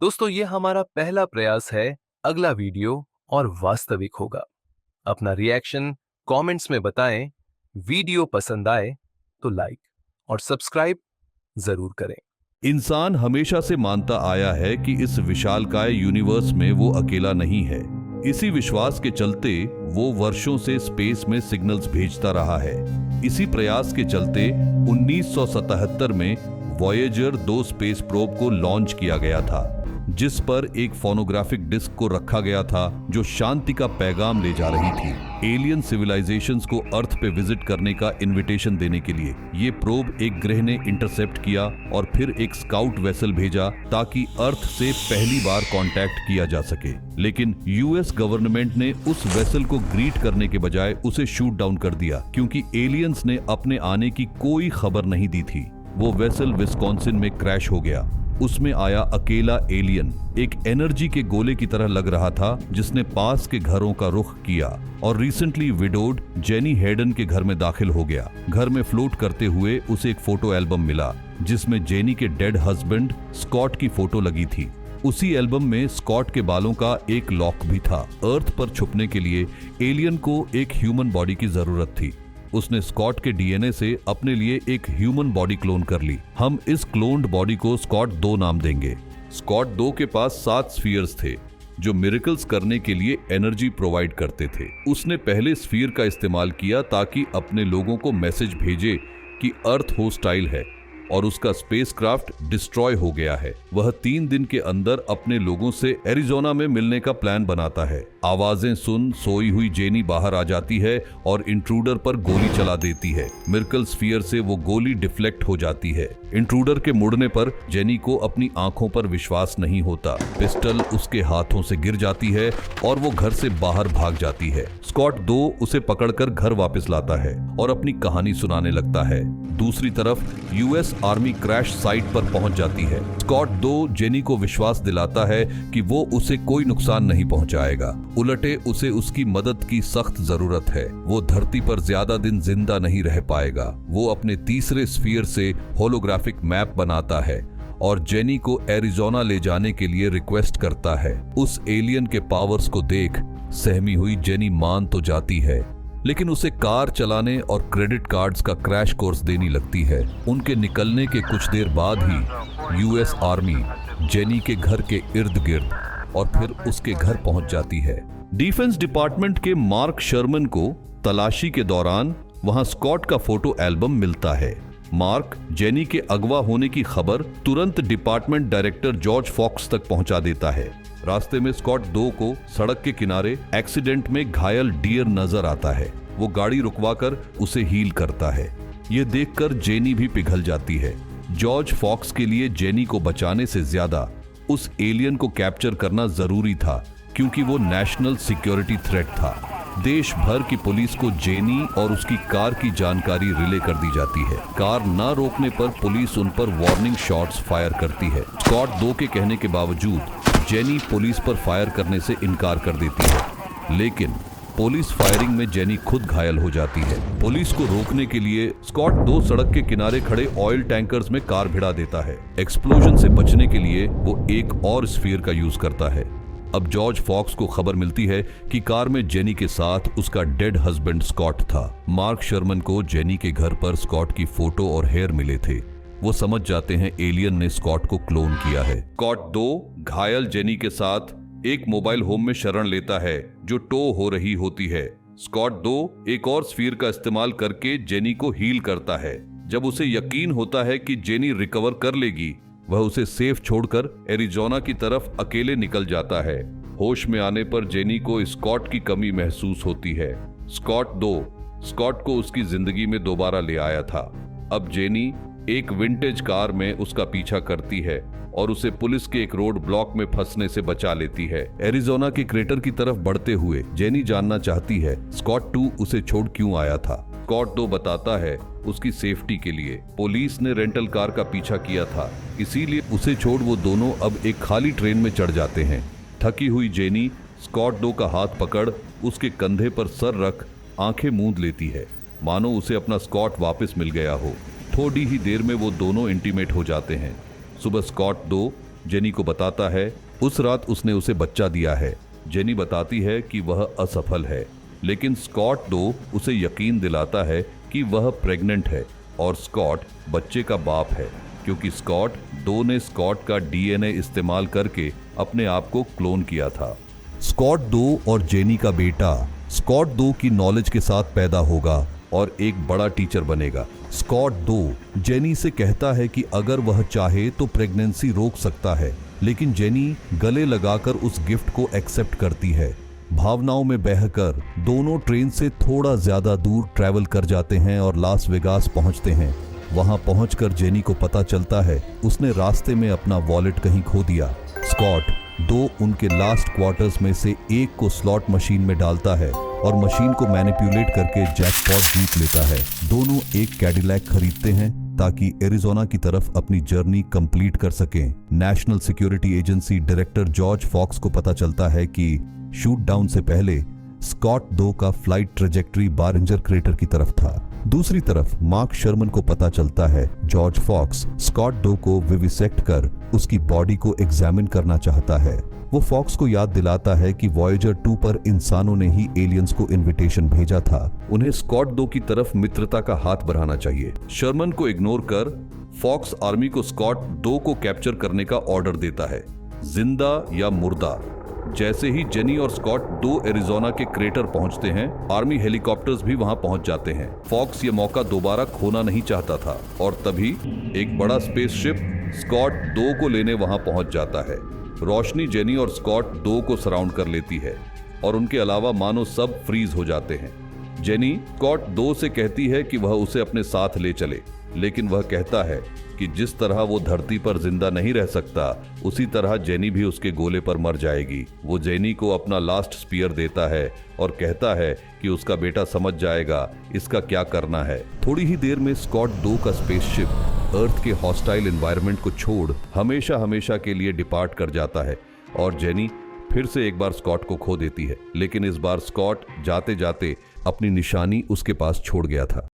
दोस्तों ये हमारा पहला प्रयास है। अगला वीडियो और वास्तविक होगा। अपना रिएक्शन कमेंट्स में बताएं। वीडियो पसंद आए तो लाइक और सब्सक्राइब जरूर करें। इंसान हमेशा से मानता आया है कि इस विशालकाय यूनिवर्स में वो अकेला नहीं है। इसी विश्वास के चलते वो वर्षों से स्पेस में सिग्नल्स भेजता रहा है। इसी प्रयास के चलते 1977 में वॉयेजर 2 स्पेस प्रोब को लॉन्च किया गया था, जिस पर एक फोनोग्राफिक डिस्क को रखा गया था जो शांति का पैगाम ले जा रही थी। एलियन सिविलाइजेशंस को अर्थ पे विजिट करने का इनविटेशन देने के लिए ये प्रोब एक ग्रह ने इंटरसेप्ट किया और फिर एक स्काउट वेसल भेजा ताकि अर्थ से पहली बार कांटेक्ट किया जा सके। लेकिन यूएस गवर्नमेंट ने उस वेसल को ग्रीट करने के बजाय उसे शूट डाउन कर दिया, क्योंकि एलियंस ने अपने आने की कोई खबर नहीं दी थी। वो वेसल विस्कॉन्सिन में क्रैश हो गया। उसमें आया अकेला एलियन, एक एनर्जी के गोले की तरह लग रहा था जिसने पास के घरों का रुख किया और रिसेंटली विडोड जेनी हेडन के घर में दाखिल हो गया। घर में फ्लोट करते हुए उसे एक फोटो एल्बम मिला जिसमें जेनी के डेड हस्बैंड स्कॉट की फोटो लगी थी। उसी एल्बम में स्कॉट के बालों का एक लॉक भी था। अर्थ पर छुपने के लिए एलियन को एक ह्यूमन बॉडी की जरूरत थी। उसने स्कॉट के डीएनए से अपने लिए एक ह्यूमन बॉडी क्लोन कर ली। हम इस क्लोन्ड बॉडी को स्कॉट 2 नाम देंगे। स्कॉट 2 के पास 7 स्फीयर्स थे जो मिरेकल्स करने के लिए एनर्जी प्रोवाइड करते थे। उसने पहले स्फीयर का इस्तेमाल किया ताकि अपने लोगों को मैसेज भेजे कि अर्थ होस्टाइल है और उसका स्पेसक्राफ्ट डिस्ट्रॉय हो गया है। वह 3 दिन के अंदर अपने लोगों से एरिजोना में मिलने का प्लान बनाता है। आवाजें सुन सोई हुई जेनी बाहर आ जाती है और इंट्रूडर पर गोली चला देती है। मिरेकल स्फीयर से वो गोली डिफ्लेक्ट हो जाती है। इंट्रूडर के मुड़ने पर जेनी को अपनी आंखों पर विश्वास नहीं होता। पिस्टल उसके हाथों से गिर जाती है और वो घर से बाहर भाग जाती है। स्कॉट 2 उसे पकड़कर घर वापस लाता है और अपनी कहानी सुनाने लगता है। दूसरी तरफ यूएस आर्मी क्रैश साइट पर पहुंच जाती है। स्कॉट 2 जेनी को विश्वास दिलाता है कि वो उसे कोई नुकसान नहीं पहुंचाएगा, उलटे उसे उसकी मदद की सख्त जरूरत है। वो धरती पर ज्यादा दिन जिंदा नहीं रह पाएगा। वो अपने तीसरे स्फीयर से होलोग्राफिक मैप बनाता है और जेनी को एरिजोना ले जाने के लिए रिक्वेस्ट करता है। उस एलियन के पावर्स को देख सहमी हुई जेनी मान तो जाती है, लेकिन उसे कार चलाने और क्रेडिट कार्ड्स का क्रैश कोर्स देनी लगती है। उनके निकलने के कुछ देर बाद ही यूएस आर्मी जेनी के घर के इर्द गिर्द और फिर उसके घर पहुंच जाती है। डिफेंस डिपार्टमेंट के मार्क शर्मन को तलाशी के दौरान वहां स्कॉट का फोटो एल्बम मिलता है। मार्क जेनी के अगवा होने की खबर तुरंत डिपार्टमेंट डायरेक्टर जॉर्ज फॉक्स तक पहुंचा देता है। रास्ते में स्कॉट 2 को सड़क के किनारे एक्सीडेंट में घायल डियर नजर आता है। वो गाड़ी रुकवाकर उसे हील करता है। ये देखकर जेनी भी पिघल जाती है। जॉर्ज फॉक्स के लिए जेनी को बचाने से ज्यादा उस एलियन को कैप्चर करना जरूरी था, क्योंकि वो नेशनल सिक्योरिटी थ्रेट था। देश भर की पुलिस को जेनी और उसकी कार की जानकारी रिले कर दी जाती है। कार न रोकने पर पुलिस उन पर वार्निंग शॉट्स फायर करती है। स्कॉट 2 के कहने के बावजूद जेनी पुलिस पर फायर करने से इनकार कर देती है, लेकिन पुलिस फायरिंग में जेनी खुद घायल हो जाती है। पुलिस को रोकने के लिए स्कॉट 2 सड़क के किनारे खड़े ऑयल टैंकर्स में कार भिड़ा देता है। एक्सप्लोजन से बचने के लिए वो एक और स्फीयर का यूज करता है। अब जॉर्ज फॉक्स को खबर मिलती है कि कार में जेनी के साथ उसका डेड हस्बैंड स्कॉट था। मार्क शर्मन को जेनी के घर पर स्कॉट की फोटो और हेयर मिले थे। वो समझ जाते हैं एलियन ने स्कॉट को क्लोन किया है। स्कॉट 2 घायल जेनी के साथ एक मोबाइल होम में शरण लेता है जो टो हो रही होती है। स्कॉट 2 एक और स्फीयर का इस्तेमाल करके जेनी को हील करता है। जब उसे यकीन होता है कि जेनी रिकवर कर लेगी, वह उसे सेफ छोड़कर एरिजोना की तरफ अकेले निकल जाता है। होश में आने पर जेनी को स्कॉट की कमी महसूस होती है। स्कॉट 2 स्कॉट को उसकी जिंदगी में दोबारा ले आया था। अब जेनी एक विंटेज कार में उसका पीछा करती है और उसे पुलिस के एक रोड ब्लॉक में फंसने से बचा लेती है। एरिजोना के क्रेटर की तरफ बढ़ते हुए जेनी जानना चाहती है स्कॉट 2 उसे छोड़ क्यों आया था। स्कॉट 2 बताता है उसकी सेफ्टी के लिए। पुलिस ने रेंटल कार का पीछा किया था, इसीलिए उसे छोड़ वो दोनों अब एक खाली ट्रेन में चढ़ जाते हैं। थकी हुई जेनी स्कॉट 2 का हाथ पकड़ उसके कंधे पर सर रख आंखें मूंद लेती है, मानो उसे अपना स्कॉट वापस मिल गया हो। थोड़ी ही देर में वो दोनों इंटीमेट हो जाते हैं। सुबह स्कॉट 2 जेनी को बताता है उस रात उसने उसे बच्चा दिया है। जेनी बताती है कि वह असफल है, लेकिन स्कॉट दो उसे यकीन दिलाता है कि वह प्रेग्नेंट है और स्कॉट बच्चे का बाप है, क्योंकि स्कॉट दो ने स्कॉट का डीएनए इस्तेमाल करके अपने आप को क्लोन किया था। स्कॉट दो और जेनी का बेटा स्कॉट दो की नॉलेज के साथ पैदा होगा और एक बड़ा टीचर बनेगा। स्कॉट दो जेनी से कहता है कि अगर वह चाहे तो प्रेगनेंसी रोक सकता है, लेकिन जेनी गले लगाकर उस गिफ्ट को एक्सेप्ट करती है। भावनाओं में बहकर दोनों ट्रेन से थोड़ा ज्यादा दूर ट्रैवल कर जाते हैं और लास वेगास पहुंचते हैं। वहां पहुंचकर जेनी को पता चलता है उसने रास्ते में अपना वॉलेट कहीं खो दिया। स्कॉट दो उनके लास्ट क्वार्टर्स में से एक को स्लॉट मशीन में डालता है और मशीन को मैनिपुलेट करके जैकपॉट जीत लेता है। दोनों एक कैडिलैक खरीदते हैं ताकि एरिज़ोना की तरफ अपनी जर्नी कंप्लीट कर सकें। National security agency director George Fox को पता चलता है कि शूट डाउन से पहले स्कॉट दो का फ्लाइट ट्रेजेक्टरी बारिंजर क्रेटर की तरफ था। दूसरी तरफ मार्क शर्मन को पता चलता है जॉर्ज फॉक्स स्कॉट दो को विविसेक्ट कर उसकी बॉडी को एग्जामिन करना चाहता है। वो फॉक्स को याद दिलाता है कि वॉयेजर 2 पर इंसानों ने ही एलियंस को इनविटेशन भेजा था। उन्हें स्कॉट दो की तरफ मित्रता का हाथ बढ़ाना चाहिए। शर्मन को इग्नोर कर फॉक्स आर्मी को स्कॉट दो को कैप्चर करने का ऑर्डर देता है, जिंदा या मुर्दा। जैसे ही जेनी और स्कॉट दो एरिज़ोना के क्रेटर पहुंचते हैं, आर्मी हेलीकॉप्टर्स भी वहां पहुंच जाते हैं। फॉक्स ये मौका दोबारा खोना नहीं चाहता था और तभी एक बड़ा स्पेसशिप स्कॉट दो को लेने वहां पहुंच जाता है। रोशनी जेनी और स्कॉट दो को सराउंड कर लेती है और उनके अलावा मानो सब फ्रीज हो जाते हैं। जेनी स्कॉट दो से कहती है कि वह उसे अपने साथ ले चले, लेकिन वह कहता है कि जिस तरह वो धरती पर जिंदा नहीं रह सकता, उसी तरह जेनी भी उसके गोले पर मर जाएगी। वो जेनी को अपना लास्ट स्पीयर देता है और कहता है कि उसका बेटा समझ जाएगा इसका क्या करना है। थोड़ी ही देर में स्कॉट दो का स्पेसशिप अर्थ के हॉस्टाइल एनवायरनमेंट को छोड़ हमेशा हमेशा के लिए डिपार्ट कर जाता है और जेनी फिर से एक बार स्कॉट को खो देती है, लेकिन इस बार स्कॉट जाते जाते अपनी निशानी उसके पास छोड़ गया था।